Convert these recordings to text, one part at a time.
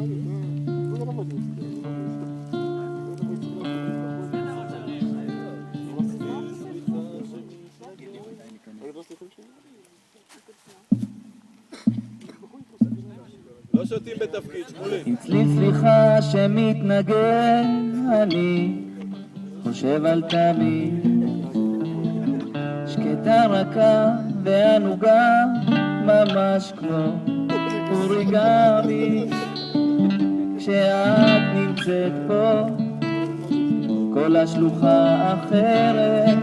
לא שותים בתפקיד, שמולי. אצלי סליחה שמתנגד, אני חושב על תמיד שקטה רכה וענוגה ממש כמו אוריגמי. כשאת נמצאת פה כל השלוחה אחרת,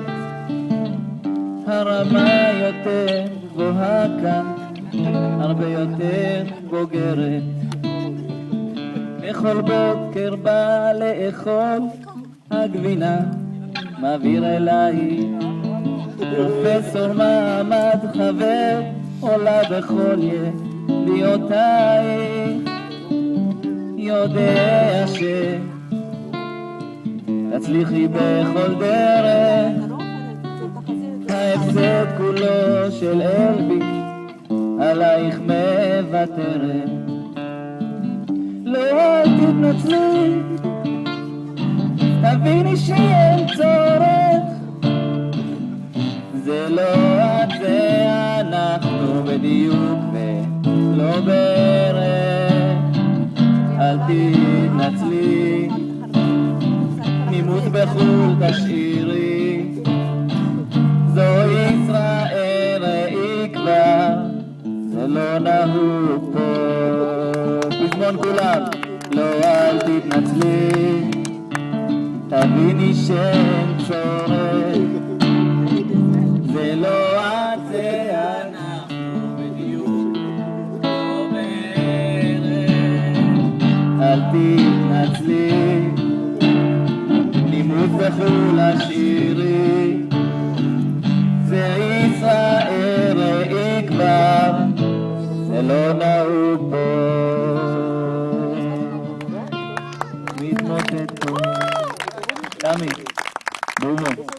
הרמה יותר גבוהה כאן, הרבה יותר בוגרת. בכל בוקר בא לאכול הגבינה, מעביר אליי פרופסור מעמד חבר, עולה בכל ידיעותייך. יודע שתצליחי בכל דרך, ההפסד כולו של אלבי, עלייך מוותרת. לא אל תתנצלי, תביני שאין צורך, זה לא את זה אנחנו בדיוק ולא בערך. אל תתנצלי, נימות בחול תשאירי, זו ישראל ראי כבר, זה לא נהוג פה. פזמון כולם. לא אל תתנצלי, תביני שאין צורך, זה לא את זה אנחנו בדיוק לא בערך. אל תתנצלי, נימות בחול השאירי, זה ישראל ראי כבר, זה לא נהוג פה. מתמוטט פה תמי בומו